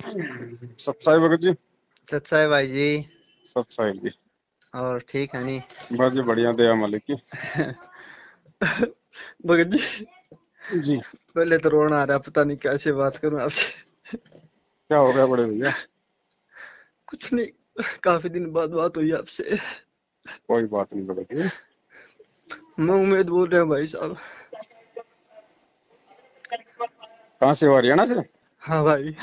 सच्चाई भगत जी। अच्छा है भाई जी। सच्चाई जी। और ठीक है नहीं? बस जी बढ़िया, दया मालिक की। भगत जी, जी। पहले तो रोना आ रहा, पता नहीं कैसे बात करूं आपसे। क्या हो गया बड़े भैया? कुछ नहीं, काफी दिन बाद बात हुई आपसे। कोई बात नहीं भगत जी। मैं उम्मीद बोल रहा हूँ भाई साहब। कहाँ से हो, हरियाणा से? हाँ भाई,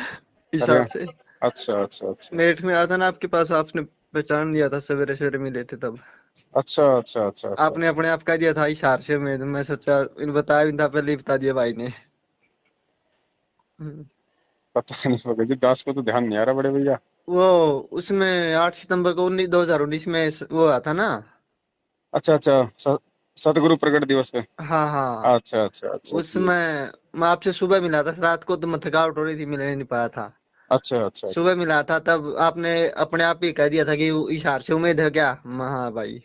हिसार हरियाणा। से। अच्छा अच्छा अच्छा अच्छा। नेट में आया था ना आपके पास, आपने पहचान लिया था, सवेरे सवेरे मिले थे तब। अच्छा अच्छा अच्छा अच्छा आपने अच्छा। अपने आप कह दिया था हिसार से। मैं सोचा इन बताया भी नहीं था, पहले ही बता दिया भाई ने। हम्म। पता नहीं भगत जी, दास को तो ध्यान नहीं आ रहा बड़े भैया। वो उसमें 8 सितंबर को 2019 में वो आता ना। अच्छा अच्छा। सतगुरु प्रकट दिवस पे। हाँ हाँ। अच्छा अच्छा अच्छा जी। उसमें मैं आपसे सुबह मिला था, रात को तो मैं थकावट हो रही थी, मिलने नहीं पाया था। अच्छा अच्छा अच्छा। सुबह मिला था तब आपने अपने आप ही कह दिया था कि हिसार से उम्मीद है क्या? हाँ भाई।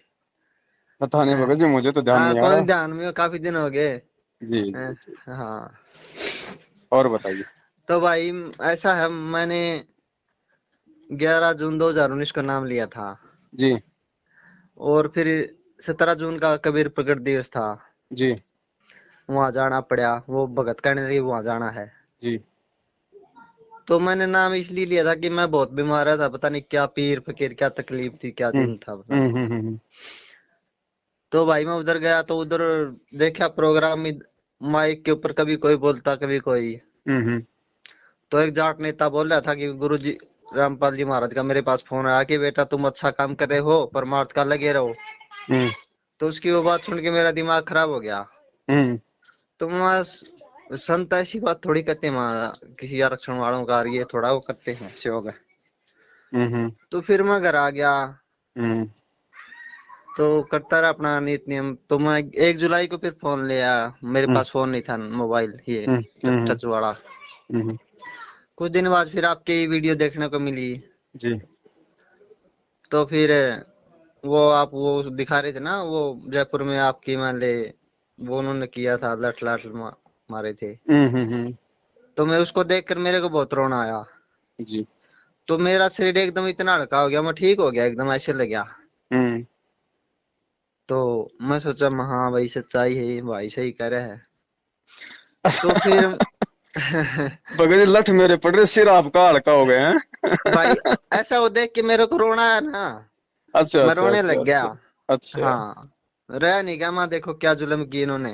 पता नहीं भगत जी, मुझे तो ध्यान हाँ, नहीं आ कौन रहा। ध्यान में, काफी दिन हो गए। जी जी हैं, जी। हाँ। और बताइए। तो भाई ऐसा है, मैंने 11 जून 2019 का नाम लिया था। जी और फिर 17 जून का कबीर प्रकट दिवस था। जी वहां जाना पड़ा, वो भगत कहने लगे वहां जाना है। जी। तो मैंने नाम इसलिए लिया था कि मैं बहुत बीमार था, पता नहीं क्या पीर फकीर, क्या तकलीफ थी, क्या हम्म दिन था पता नहीं। हम्म। तो भाई मैं उधर गया तो उधर देखा प्रोग्राम में, माइक के ऊपर कभी कोई बोलता कभी कोई। हम्म। तो एक जाट नेता बोल रहा था कि गुरु जी रामपाल जी महाराज का मेरे पास फोन आया कि बेटा तुम अच्छा काम कर रहे हो, परमार्थ का लगे रहो। हम्म तो उसकी वो बात सुन के मेरा दिमाग खराब हो गया। हम्म तो मैं संत ऐसी बात थोड़ी करते हैं वहाँ, किसी आरक्षण वालों का ये थोड़ा वो करते हैं सेवा। हम्म तो फिर मैं घर आ गया। हम्म तो करता रहा अपना नित नियम। तो मैं 1 जुलाई को फिर फोन लिया। मेरे हम्म पास फोन नहीं था, मोबाइल ये हम्म हम्म टच वाला। हम्म। कुछ दिन बाद फिर आपकी वीडियो देखने को मिली। जी। तो फिर वो आप वो दिखा रहे थे ना, वो जयपुर में आपकी मान ले वो उन्होंने किया था, लठ लाठ मारे थे। हम्म। तो मैं उसको देखकर मेरे को बहुत रोना आया। जी। तो मेरा शरीर एकदम इतना हल्का हो गया, मैं ठीक हो गया एकदम, ऐसे लग गया। हम्म। तो मैं सोचा हाँ भाई सच्चाई है, ये भाई सही कह रहा है। तो फिर भगत जी, लठ मेरे पड़ रहे, सिर आपका हल्का हो गए हैं। भाई ऐसा वो देख के मेरे को रोना आया ना, अच्छा मैं अच्छा रोने अच्छा लग गया। अच्छा अच्छा हाँ, रह नहीं गया, मैं देखो क्या जुल्म किए इन्होंने,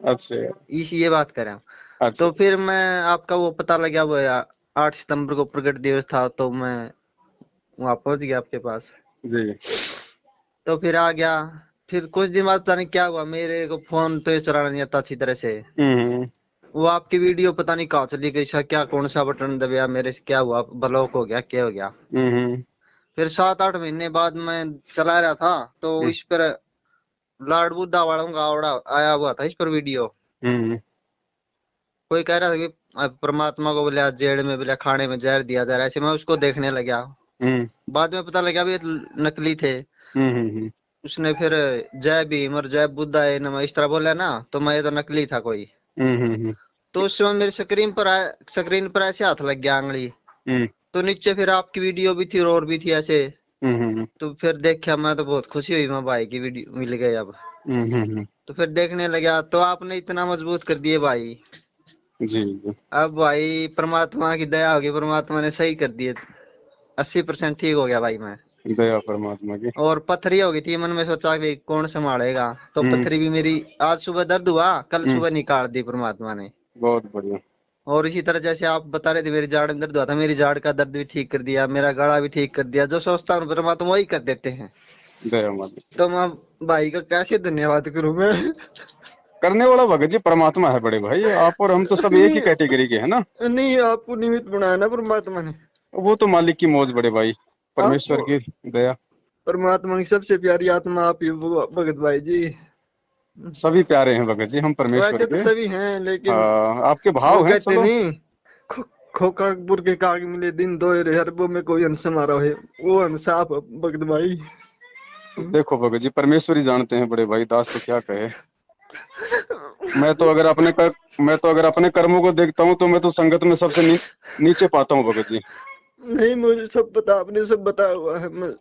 अच्छा इसी ये बात कर रहा हूँ। अच्छा तो फिर अच्छा। मैं आपका वो पता लगा, वो 8 सितंबर को प्रगट दिवस था, तो मैं वहां पहुंच गया आपके पास। जी। तो फिर आ गया। फिर कुछ दिन बाद पता नहीं क्या हुआ, मेरे को फोन तो ये चलाना नहीं आता अच्छी तरह से। हम्म वो आपकी वीडियो पता नहीं कहाँ चली गई, सा क्या कौन सा बटन दबाया, मेरे से क्या हुआ, ब्लॉक हो गया, क्या हो गया। हम्म फिर 7-8 महीने बाद मैं चला रहा था, तो हम्म इस पर लॉर्ड बुद्धा वालों का आवड़ा आया हुआ था, इस पर वीडियो। हम्म कोई कह रहा था कि परमात्मा को बोले आज जेल में बोले खाने में जहर दिया जा रहा है, ऐसे मैं उसको देखने लगा। हम्म बाद में पता लगा भी ये नकली थे। हम्म उसने फिर जय भीम और जय बुद्धा है नमः इस तरह बोला ना, तो मैं ये तो नकली था कोई। हम्म तो उस समय मेरी स्क्रीन पर ऐसे हाथ लग गया आंगली। हम्म तो नीचे फिर आपकी वीडियो भी थी और भी थी ऐसे। हम्म तो फिर देखा, मैं तो बहुत खुशी हुई, मैं भाई की वीडियो मिल गई अब। हम्म। तो फिर देखने लगा, तो आपने इतना मजबूत कर दिए भाई। जी जी। अब भाई परमात्मा की दया होगी, परमात्मा ने सही कर दिए। 80% ठीक हो गया भाई मैं। दया परमात्मा की। और पथरी हो गई थी मन में, सोचा कि कौन संभालेगा। तो हम्म पथरी भी मेरी आज सुबह दर्द हुआ, कल हम्म। सुबह निकाल दी परमात्मा ने। बहुत बढ़िया। और इसी तरह जैसे आप बता रहे थे मेरी जाड़ में दर्द हुआ था, मेरी जाड़ का दर्द भी ठीक कर दिया, मेरा गला भी ठीक कर दिया। जो सोचता हूँ परमात्मा वही कर देते हैं। दया मालिक। तो मैं भाई का कैसे धन्यवाद करूं मैं। करने वाला भगत जी परमात्मा है बड़े भाई, आप और हम तो सब एक ही नहीं, कैटेगरी के है ना। नहीं आपको निमित्त बनाया ना परमात्मा ने। वो तो मालिक की मौज बड़े भाई, परमेश्वर आपको की दया। परमात्मा की सबसे प्यारी आत्मा आप ही हो भगत भाई जी। सभी प्यारे हैं भगत जी, हम परमेश्वर वैसे तो के। सभी हैं लेकिन हाँ, आपके वो भाव हैं, कहते चलो। नहीं, खो, खोकापुर के काग मिले दिन दोहरे हरबों में कोई हंस समारोह है। वो हंस आप हो, भगत भाई। देखो भगत जी, परमेश्वर ही जानते हैं बड़े भाई, दास तो क्या कहे। मैं तो अगर अपने कर्मों को देखता हूँ तो मैं तो संगत में सबसे नीचे पाता हूँ भगत जी। नहीं, मुझे सब पता, आपने सब बताया हुआ है, मैं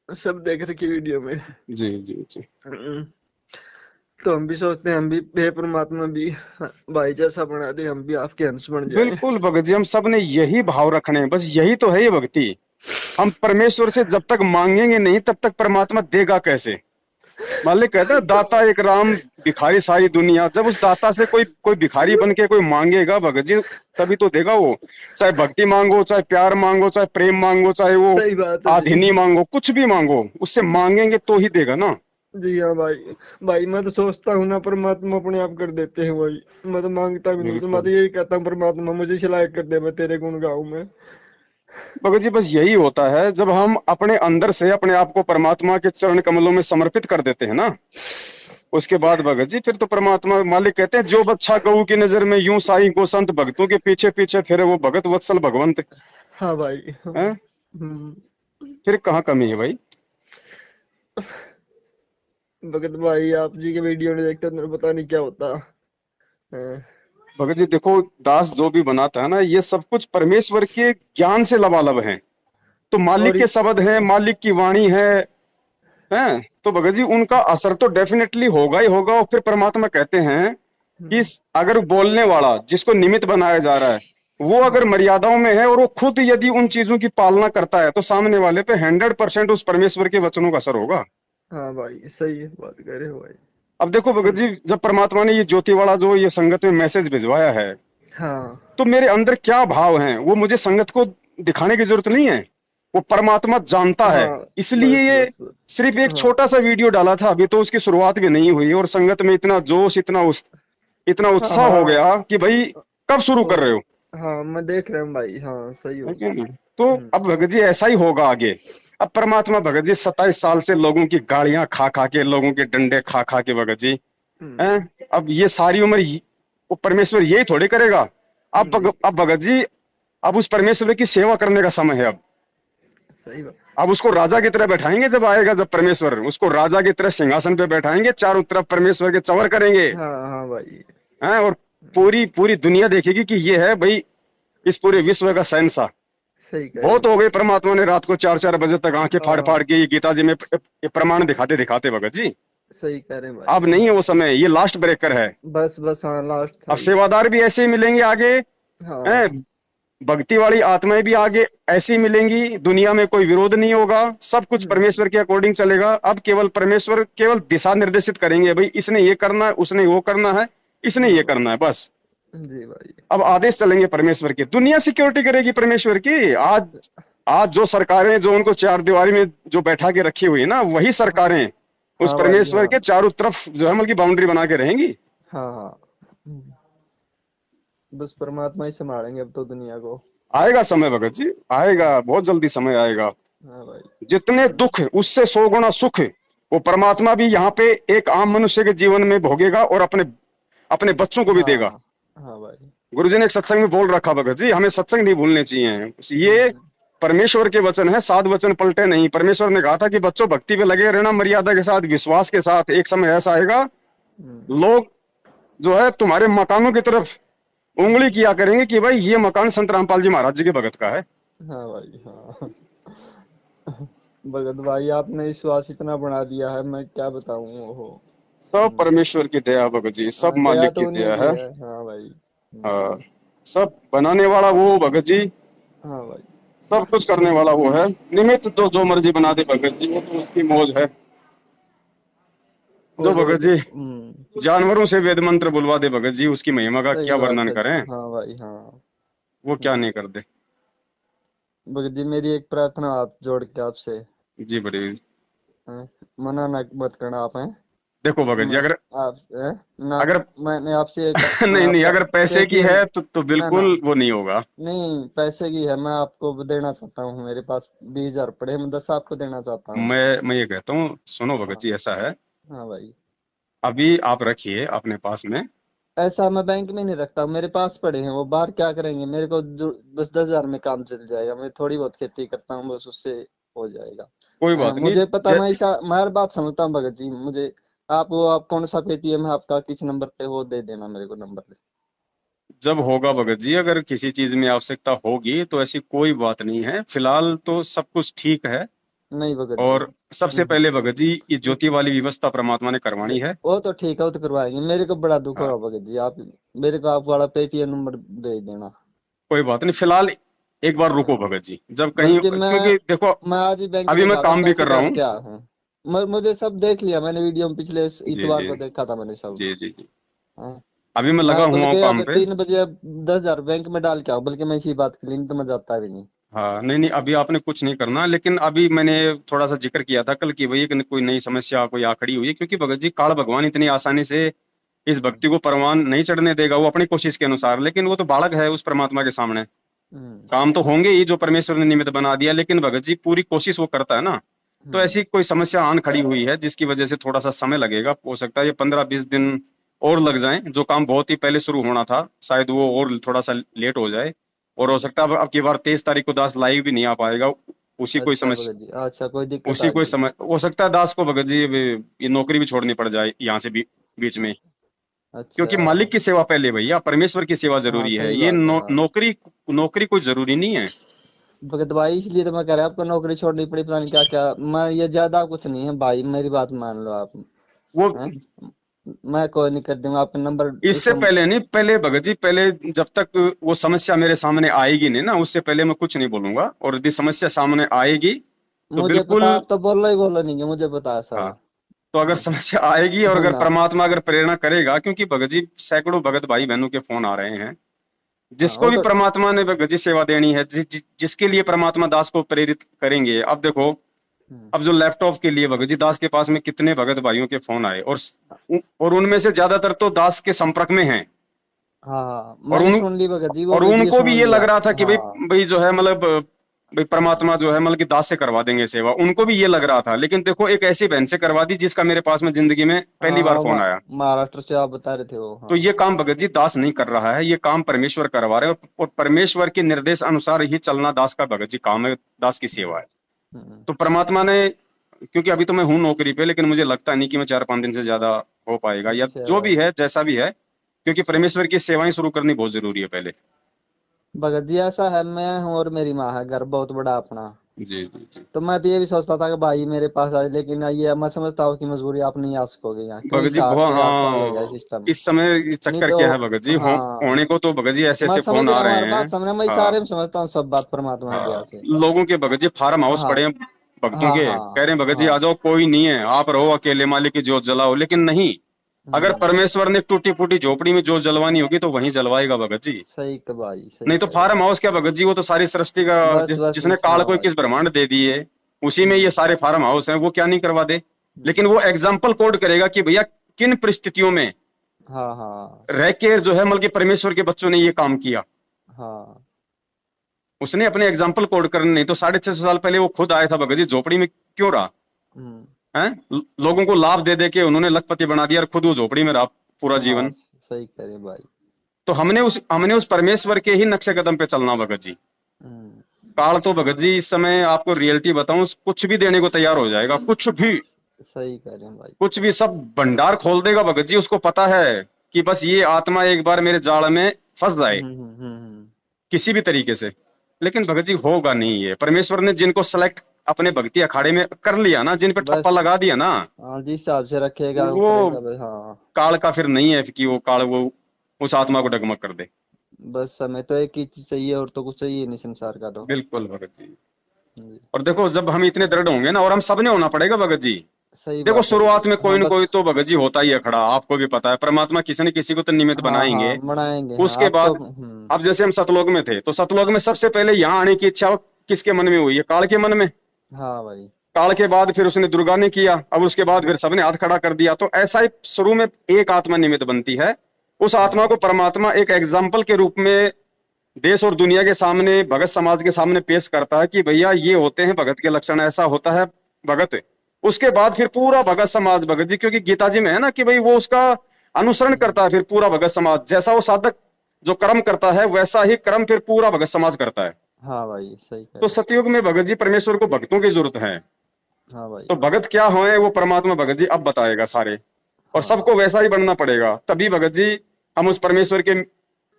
सब देख रखी वीडियो में। जी जी जी। हम्म, तो हम भी सोचते हैं हम भी हे परमात्मा भी भाई जैसा बना दे, हम भी आपके अंश बन जाएं। बिल्कुल भगत जी, हम सब ने यही भाव रखने हैं, बस यही तो है ये भक्ति। हम परमेश्वर से जब तक मांगेंगे नहीं तब तक परमात्मा देगा कैसे। मालिक कहता है दाता एक राम, भिखारी सारी दुनिया। जब उस दाता से कोई कोई भिखारी बन के कोई मांगेगा भगत जी, तभी तो देगा वो। चाहे भक्ति मांगो, चाहे प्यार मांगो, चाहे प्रेम मांगो, चाहे वो सही बात है जी। आधिनी मांगो, कुछ भी मांगो, उससे मांगेंगे तो ही देगा ना। जी हाँ भाई। भाई मैं तो सोचता हूँ ना, परमात्मा अपने आप कर देते हैं भाई। मैं तो मांगता भी नहीं, तो मैं तो बिल्कुल यही कहता हूँ परमात्मा मुझे इस लायक कर दे, मैं तेरे गुण गाऊं मैं। भगत जी, बस यही होता है जब हम अपने अंदर से अपने आप को परमात्मा के चरण कमलों में समर्पित कर देते हैं ना, उसके बाद भगत जी फिर तो परमात्मा मालिक कहते हैं जो बच्चा गऊ की नजर में यूं साई को संत भक्तों के पीछे पीछे फिरे वो भगत वत्सल भगवंत हाँ भाई हाँ। है। फिर कहाँ कमी है भाई। भगत भाई आप जी के वीडियो नहीं देखते तो पता नहीं क्या होता है। भगत जी देखो, दास जो भी बनाता है ना, ये सब कुछ परमेश्वर के ज्ञान से लबालब है। तो मालिक और के शब्द हैं, मालिक की वाणी है। तो भगत जी उनका असर तो डेफिनेटली होगा ही होगा। और फिर परमात्मा कहते हैं कि अगर बोलने वाला जिसको निमित्त बनाया जा रहा है वो अगर मर्यादाओं में है और वो खुद यदि उन चीजों की पालना करता है तो सामने वाले पे 100% उस परमेश्वर के वचनों का असर होगा। हाँ भाई सही है, बात कह रहे हो भाई। अब देखो भगत जी, जब परमात्मा ने ये ज्योति वाला जो ये संगत में मैसेज भिजवाया है, हाँ तो मेरे अंदर क्या भाव हैं वो मुझे संगत को दिखाने की जरूरत नहीं है, वो परमात्मा जानता है। हाँ। इसलिए बस ये बस बस। सिर्फ एक हाँ छोटा सा वीडियो डाला था, अभी तो उसकी शुरुआत भी नहीं हुई और संगत में इतना जोश, इतना हाँ उत्साह हो हाँ। गया कि भाई कब शुरू कर और रहे हो। हाँ मैं देख रहा हूँ भाई, हाँ सही है हो। क्या नहीं? तो अब भगत जी ऐसा ही होगा आगे। अब परमात्मा भगत जी 27 साल से लोगों की गालियां खा खा के, लोगों के डंडे खा खा के भगत जी हैं, अब ये सारी उम्र वो परमेश्वर यही थोड़ी करेगा। जी अब भगत जी, अब उस परमेश्वर की सेवा करने का समय है। सही बात। अब उसको राजा की तरह बैठाएंगे, जब आएगा जब परमेश्वर उसको राजा की तरह सिंहासन पे बैठाएंगे, चारों तरफ परमेश्वर के चवर करेंगे हाँ हाँ भाई। हैं, और पूरी पूरी दुनिया देखेगी कि ये है भाई इस पूरे विश्व का शहंशाह। सही कह रहे बहुत हो हो भाई। गए परमात्मा ने रात को 4-4 बजे तक आंखें फाड़ फाड़ हाँ के ये गीता जी में ये प्रमाण दिखाते दिखाते भगत जी। सही कह रहे हैं भाई। अब नहीं है वो समय, ये लास्ट ब्रेकर है। बस बस हाँ, लास्ट था अब ही। सेवादार भी ऐसे ही मिलेंगे आगे हैं, हाँ भक्ति वाली आत्माएं भी आगे ऐसी मिलेंगी। दुनिया में कोई विरोध नहीं होगा, सब कुछ परमेश्वर के अकॉर्डिंग चलेगा। अब केवल परमेश्वर केवल दिशा निर्देशित करेंगे, भाई इसने ये करना है, उसने वो करना है, इसने हाँ ये भाई। करना है, बस। जी भाई। अब आदेश चलेंगे परमेश्वर के, दुनिया सिक्योरिटी करेगी परमेश्वर की। आज आज जो सरकारें जो उनको चार दीवारी में जो बैठा के रखी हुई है ना, वही हाँ सरकारें उस हाँ भाई। परमेश्वर हाँ के चारों तरफ जो है मतलब बाउंड्री बना के रहेंगी। हाँ हाँ। बस परमात्मा ही संभालेंगे अब तो दुनिया को। आएगा समय भगत जी, आएगा, बहुत जल्दी समय आएगा। हाँ भाई। जितने दुख उससे 100 गुना सुख वो परमात्मा भी यहाँ पे एक आम मनुष्य के जीवन में भोगेगा और अपने अपने बच्चों को भी देगा। हाँ हाँ भाई। गुरुजी ने एक सत्संग में बोल रखा भगत जी, हमें सत्संग नहीं भूलने चाहिए। ये परमेश्वर के वचन है, साध वचन पलटे नहीं। परमेश्वर ने कहा था कि बच्चों भक्ति पे लगे रहना, मर्यादा के साथ, विश्वास के साथ। एक समय ऐसा आएगा लोग जो है तुम्हारे मकानों की तरफ उंगली किया करेंगे कि भाई ये मकान संत रामपाल जी महाराज जी के भगत का है। हाँ भाई हाँ। भगत भाई आपने विश्वास इतना बढ़ा दिया है, मैं क्या बताऊं वो। सब परमेश्वर की दया भगत जी, सब हाँ दया मालिक की तो उन्हीं दया की है। है, हाँ भाई। हाँ, सब बनाने वाला वो भगत जी, हाँ भाई। सब कुछ करने वाला वो है। निमित्त तो जो मर्जी बना दे भगत जी, वो तो उसकी मौज है। जो और भगत जी हम्म। जानवरों से वेद मंत्र बुलवा दे भगत जी, उसकी महिमा का सही क्या बात वर्णन है। करें। हाँ भाई हाँ। वो क्या नहीं कर दे। भगत जी मेरी एक प्रार्थना हाथ जोड़ के आपसे। जी बड़ी। हाँ, मना ना मत करना आप हैं। देखो भगत जी, मैं अगर आप ना, अगर मैंने आपसे एक मैं नहीं नहीं, आपका अगर पैसे की पेटीएम, है तो ना ना, बिल्कुल वो नहीं होगा। नहीं पैसे की है, मैं आपको देना चाहता हूँ, मेरे पास 20,000 पड़े हैं, मैं 10 आपको देना चाहता हूँ। मैं ये कहता हूँ, सुनो भगत हाँ जी, ऐसा है, हाँ भाई। अभी आप रखिए अपने पास में। ऐसा मैं बैंक में नहीं रखता, मेरे पास पड़े हैं, वो बाहर क्या करेंगे, मेरे को बस 10,000 में काम चल जाएगा, मैं थोड़ी बहुत खेती करता हूँ, बस उससे हो जाएगा। कोई बात नहीं। मुझे पता, मैं हर बात समझता हूँ भगत जी, मुझे आप कौन सा पेटीएम है आपका, किस नंबर पे, वो दे देना मेरे को नंबर। जब होगा भगत जी, अगर किसी चीज में आवश्यकता होगी तो ऐसी कोई बात नहीं है, फिलहाल तो सब कुछ ठीक है। नहीं भगत जी। और सबसे पहले भगत जी, ये ज्योति वाली व्यवस्था परमात्मा ने करवानी है। वो तो ठीक है, वो तो करवाएंगे। मेरे को बड़ा दुख हाँ, होगा भगत जी, आप मेरे को आप वाला पेटीएम नंबर दे देना। कोई बात नहीं, फिलहाल एक बार रुको हाँ। भगत जी, जब कहीं, बल्कि क्योंकि देखो मैं आज ही बैंक अभी में मैं जाकर काम भी पैसे कर रहा डाल हूँ। के आया हूँ। मुझे सब देख लिया मैंने, वीडियो में पिछले जी इतवार जी को देखा था मैंने सब। जी जी जी। हाँ। अभी मैं लगा मैं हुआ हूँ बल्कि काम अब पे। 3 बजे अब 10,000 बैंक में डाल के आऊँ, बल्कि मैं इसी बात के लिए, नहीं तो मैं जाता भी नहीं। हाँ, नहीं नहीं, अभी आपने कुछ नहीं करना, लेकिन अभी मैंने थोड़ा सा जिक्र किया था कल की, वही कि कोई नई समस्या कोई आ खड़ी हुई है, क्योंकि भगत जी काल भगवान इतनी आसानी से इस हम्म। भक्ति को परवान नहीं चढ़ने देगा, वो अपनी कोशिश के अनुसार, लेकिन वो तो बालक है उस परमात्मा के सामने। हम्म। काम तो होंगे ही जो परमेश्वर ने निमित्त बना दिया, लेकिन भगत जी पूरी कोशिश वो करता है ना। तो हम्म। ऐसी कोई समस्या आन खड़ी हुई है जिसकी वजह से थोड़ा सा समय लगेगा, हो सकता है ये 15-20 दिन और लग जाएं। जो काम बहुत ही पहले शुरू होना था शायद वो और थोड़ा सा लेट हो जाए। और हो सकता है अब की बार 23 तारीख को दास लाइव भी नहीं आ पाएगा। उसी कोई अच्छा समस्या, भगत जी, अच्छा कोई दिक्कत उसी आ कोई गई। समय हो सकता है दास को भगत जी ये नौकरी भी छोड़नी पड़ जाए यहाँ से भी बीच में। अच्छा। क्योंकि मालिक की सेवा पहले भैया, परमेश्वर की सेवा हाँ जरूरी है, सही ये बात है। हाँ नौकरी, नौकरी कोई जरूरी नहीं है। भगत भाई, इसलिए तो मैं कह रहा आपको नौकरी छोड़नी पड़ी, पता नहीं क्या क्या। मैं ये ज्यादा कुछ नहीं है भाई, मेरी बात मान लो आप। वो हैं? मैं कोई नहीं कर दूंगा, आपका नंबर इससे इसको। पहले नहीं, पहले भगत जी, पहले जब तक वो समस्या मेरे सामने आएगी नहीं ना, उससे पहले मैं कुछ नहीं बोलूंगा, और यदि समस्या सामने आएगी तो मुझे पता, बिल्कुल। आप तो बोलो नहीं है, मुझे पता है हाँ, सब। तो अगर हाँ। समस्या आएगी और है अगर ना। परमात्मा अगर प्रेरणा करेगा, क्योंकि भगत जी सैकड़ों भगत भाई बहनों के फोन आ रहे हैं, हाँ जिसको वो भी तो। परमात्मा ने भगत जी सेवा देनी है, जिसके लिए परमात्मा दास को प्रेरित करेंगे। अब देखो, हम्म। अब जो लैपटॉप के लिए भगत जी दास के पास में कितने भगत भाइयों के फोन आए, और उनमें से ज्यादातर तो दास के संपर्क में हैं। हाँ हाँ, और मैंने उन सुन ली भगत जी, वो और वीडियो उनको भी सुन ये लिया लग रहा था आपकी। कि भाई, हाँ। भाई जो है मतलब, भाई परमात्मा जो है मतलब कि दास से करवा देंगे सेवा, उनको भी ये लग रहा था। लेकिन देखो, एक ऐसी बहन से करवा दी जिसका मेरे पास में जिंदगी में हाँ पहली बार हाँ, फोन आया। महाराष्ट्र से आप बता रहे थे वो। तो हाँ। ये काम भगत जी दास नहीं कर रहा है, ये काम परमेश्वर करवा रहे हैं, और परमेश्वर के निर्देश अनुसार ही चलना दास का भगत जी काम है, दास की सेवा है। हम्म। तो परमात्मा ने, क्योंकि अभी तो मैं हूं नौकरी पे, लेकिन मुझे लगता नहीं कि मैं 4-5 दिन से ज्यादा हो पाएगा, या अच्छा जो भी है जैसा भी है, क्योंकि अच्छा। परमेश्वर की सेवाएं शुरू करनी बहुत जरूरी है पहले। भगत जी ऐसा है, मैं हूँ और मेरी माँ है, घर बहुत बड़ा अपना। जी जी जी। तो मैं तो ये भी सोचता था कि भाई मेरे पास आए, लेकिन ये मैं समझता हूँ कि मजबूरी आप नहीं आ सकोगे यहाँ, क्यों भगत जी हिसार बहुत, के आसपास हो गया हाँ, सिस्टम। इस समय ये नहीं चक्कर तो। क्या है भगत जी, हाँ। होने को तो भगत जी ऐसे मैं ऐसे समझ फोन आ रहा हूँ, हर रहे हैं। बात समझ रहा हूँ, मैं हाँ इशारे में समझता हूँ सब बात परमात्मा की दया हाँ, से। लोगों के भगत जी फार्म हाउस हाँ पड़े हैं भक्तों हाँ के, कह हाँ। रहे हैं भगत जी आ हाँ। जाओ, कोई नहीं है, आप रहो अकेले, मालिक की जोत जलाओ, लेकिन नहीं। अगर हम्म। परमेश्वर ने टूटी फूटी झोपड़ी में जोत जलवानी होगी तो वहीं जलवाएगा भगत जी। सही का भाई, सही नहीं तो कह रहे फार्म हो। हाउस क्या भगत जी, वो तो सारी सृष्टि का, बस बस जिसने बस, काल हाँ को भाई। 21 ब्रह्मांड दे दिए, उसी में ये हम्म। सारे फार्म हाउस हैं, वो क्या नहीं करवा दे। हम्म। लेकिन वो एग्जाम्पल कोड करेगा कि भैया किन परिस्थितियों में हाँ हाँ। रह के जो है मतलब कि परमेश्वर के बच्चों ने ये काम किया। हाँ। उसने अपने एग्जाम्पल कोड करने, नहीं तो 650 साल पहले वो खुद आया था भगत जी, झोपड़ी में क्यों रहा हम्म। है? लोगों को लाभ दे दे के उन्होंने लखपति बना दिया, और खुद वो झोपड़ी में रहा पूरा हाँ जीवन। सही कह रहे भाई। तो हमने उस परमेश्वर के ही नक्शे कदम पे चलना भगत जी। हम्म। काल तो भगत जी इस समय आपको रियलिटी बताऊं, कुछ भी देने को तैयार हो जाएगा, कुछ भी, सही कह रहे हैं भाई। कुछ भी, सब भंडार खोल देगा भगत जी। उसको पता है कि बस ये आत्मा एक बार मेरे जाल में फंस जाए किसी भी तरीके से। लेकिन भगत जी होगा नहीं, ये परमेश्वर ने जिनको सेलेक्ट अपने भक्ति अखाड़े में कर लिया ना, जिन पे ठप्पा बस। लगा दिया ना, हाँ, जिस हिसाब से रखेगा वो वो करेगा भाई। हाँ। काल का फिर नहीं है कि वो काल वो उस आत्मा को डगमग कर दे। बस हमें तो एक ही चीज चाहिए, और तो कुछ चाहिए नहीं संसार का तो। बिल्कुल भगत जी। जी। और देखो, जब हम इतने दृढ़ होंगे ना, और हम सबने होना पड़ेगा भगत जी। सही देखो, बात है भगत शुरुआत में जी। कोई हाँ ना बस। कोई तो भगत जी होता ही है खड़ा, आपको भी पता है, परमात्मा किसी न किसी को तो निमित्त हाँ बनाएंगे। हाँ, बनाएंगे। हाँ उसके आप तो। बाद, अब जैसे हम सतलोक में थे, तो सतलोक में सबसे पहले यहाँ आने की इच्छा किसके मन में हुई है? काल के मन में। हाँ भाई। काल के बाद फिर उसने दुर्गा ने किया, अब उसके बाद फिर सबने हाथ खड़ा कर दिया। तो ऐसा ही शुरू में एक आत्मा निमित्त बनती है, उस आत्मा को हाँ। परमात्मा एक एग्जाम्पल के रूप में देश और दुनिया के सामने, भगत समाज के सामने पेश करता है कि भैया ये होते हैं भगत के लक्षण, ऐसा होता है भगत। उसके बाद फिर पूरा भगत समाज भगत जी, क्योंकि गीता जी में है ना कि भाई वो उसका अनुसरण हम्म। करता है, फिर पूरा भगत समाज, जैसा वो साधक जो कर्म करता है वैसा ही कर्म फिर पूरा भगत समाज करता है। हाँ भाई, सही कह तो रहे हो। सतयुग में भगत जी परमेश्वर को भक्तों की जरूरत है। हाँ भाई। तो भगत क्या होए वो परमात्मा भगत जी अब बताएगा सारे। और हाँ सबको वैसा ही बनना पड़ेगा, तभी भगत जी हम उस परमेश्वर के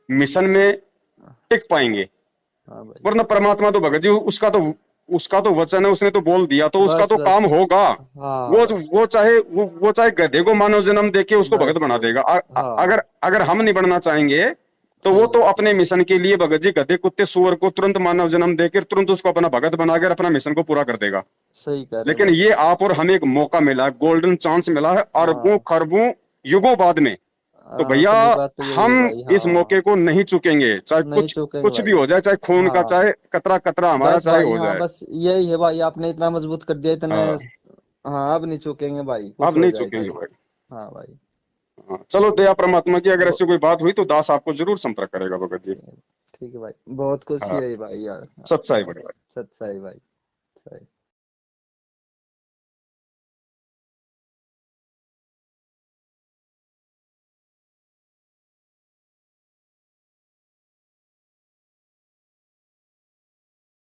मिशन में टिक पाएंगे। हाँ भाई। वरना परमात्मा तो भगत जी उसका तो वचन है, उसने तो बोल दिया तो उसका बस तो बस। काम होगा। हाँ भाई। वो चाहे गधे को मानव जन्म देके उसको भगत बस बना बस। देगा। हाँ अगर अगर हम नहीं बनना चाहेंगे तो वो सही तो बात है। अपने मिशन के लिए भगत जी गधे कुत्ते सुअर को तुरंत मानव जन्म देकर तुरंत उसको अपना भगत बनाकर अपना मिशन को पूरा कर देगा। सही कह रहे हो लेकिन भाई। ये आप और हमें एक मौका मिला है, गोल्डन चांस मिला है अरबों हाँ खरबों युगों बाद में। तो हाँ, भैया असली बात तो यही है हम भाई। इस हाँ मौके को नहीं चुकेंगे, चाहे नहीं कुछ चूकेंगे कुछ भी भाई। हो जाए, चाहे खून का, हाँ चाहे कतरा कतरा हमारा बस चाहे भाई। हो हाँ जाए। बस यही है भाई, आपने इतना मजबूत कर दिया इतने। हाँ, हाँ अब नहीं चूकेंगे भाई, कुछ अब हो नहीं जाए चुकेंगे चाहे। भाई। हाँ भाई। हाँ, चलो दया परमात्मा की, अगर ब- ऐसी कोई बात हुई तो दास आपको जरूर संपर्क करेगा भगत जी। ठीक है भाई, बहुत खुशी हाँ, हुई भाई यार। हाँ, सच्चाई बड़े भाई। सच्चाई भाई। सही।